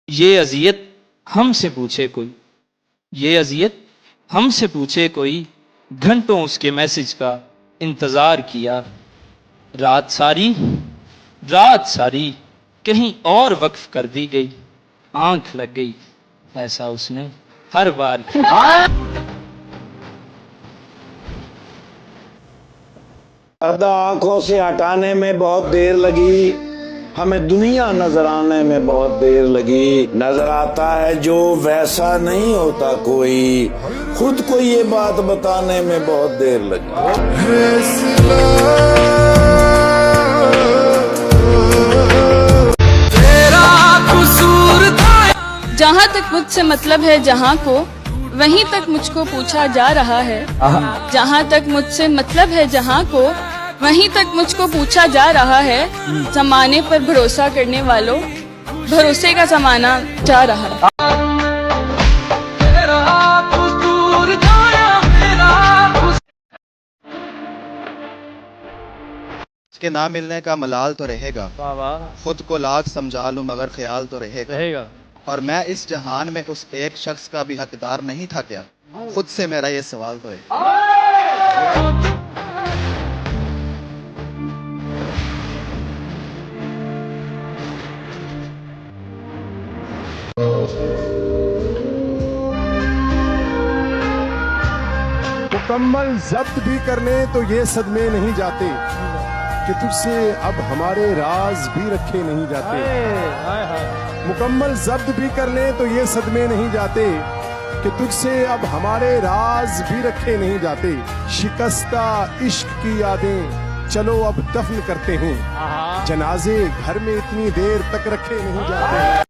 ये अजियत हमसे पूछे कोई, ये अजियत हमसे पूछे कोई, घंटों उसके मैसेज का इंतजार किया। रात सारी रात सारी कहीं और वक्फ कर दी गई, आंख लग गई ऐसा उसने हर बार किया। पर्दा आंखों से हटाने में बहुत देर लगी, हमें दुनिया नजर आने में बहुत देर लगी। नजर आता है जो वैसा नहीं होता कोई, खुद को ये बात बताने में बहुत देर लगी। जहाँ तक मुझसे मतलब है जहाँ को, वहीं तक मुझको पूछा जा रहा है। जहाँ तक मुझसे मतलब है जहाँ को, वहीं तक मुझको पूछा जा रहा है। जमाने पर भरोसा करने वालों, भरोसे का जमाना जा रहा है। उसके ना मिलने का मलाल तो रहेगा, खुद को लाख समझा लूं मगर ख्याल तो रहेगा। और मैं इस जहान में उस एक शख्स का भी हकदार नहीं था क्या? खुद से मेरा ये सवाल तो है। मुकम्मल जब्त भी कर ले तो ये सदमे नहीं जाते कि तुझसे अब हमारे राज भी रखे नहीं जाते। मुकम्मल जब्त भी कर ले तो ये सदमे नहीं जाते कि तुझसे अब हमारे राज भी रखे नहीं जाते। शिकस्ता इश्क की यादें चलो अब दफन करते हैं, जनाजे घर में इतनी देर तक रखे नहीं जाते।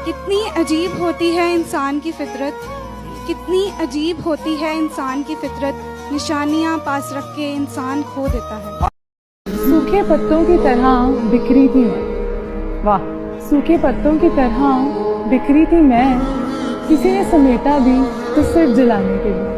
कितनी अजीब होती है इंसान की फितरत, कितनी अजीब होती है इंसान की फितरत, निशानियां पास रख के इंसान खो देता है। सूखे पत्तों की तरह बिखरी थी मैं, वाह, सूखे पत्तों की तरह बिखरी थी मैं, किसी ने समेटा भी तो सिर जलाने के लिए।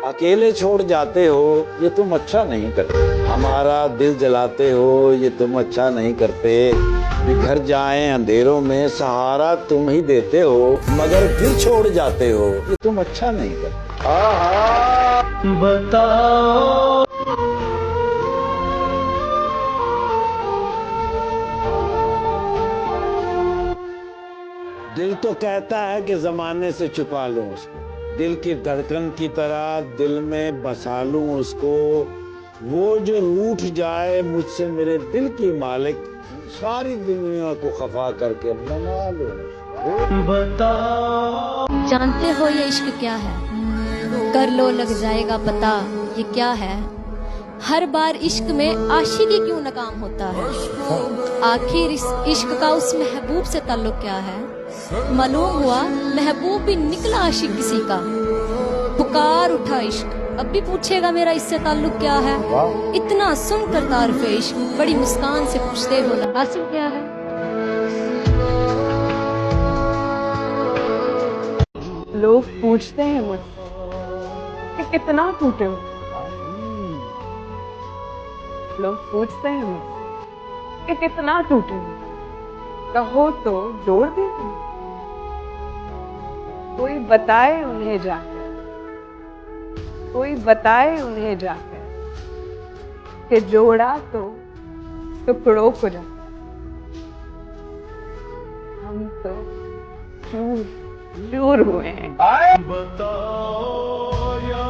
अकेले छोड़ जाते हो ये तुम अच्छा नहीं करते, हमारा दिल जलाते हो ये तुम अच्छा नहीं करते। बिखर जाएं अंधेरों में सहारा तुम ही देते हो, मगर फिर छोड़ जाते हो ये तुम अच्छा नहीं करते। बताओ दिल तो कहता है कि जमाने से छुपा लो उसको, दिल की धड़कन की तरह दिल में बसा लूं उसको। वो जो रूठ जाए मुझसे मेरे दिल की मालिक, सारी दुनिया को खफा करके मना लो। बताओ जानते हो ये इश्क क्या है? कर लो लग जाएगा पता ये क्या है। हर बार इश्क में आशिकी क्यों नाकाम होता है? आखिर इस इश्क का उस महबूब से ताल्लुक क्या है? मालूम हुआ महबूब भी निकला आशिक किसी का। पुकार उठा इश्क, अब भी पूछेगा मेरा इससे ताल्लुक क्या है? इतना सुनकर तारीफ इश्क बड़ी मुस्कान से पूछते हो ना हासिल क्या है? लोग पूछते हैं मुझसे कि कितना टूटे हो। लोग पूछते हैं मुझसे कि कितना टूटे हो, कहो तो जोड़ दे। कोई बताए उन्हें जाकर, कोई बताए उन्हें जाकर कि जोड़ा तो टुकड़ों को जाकर। हम तो चूर चूर हुए हैं। बताओ या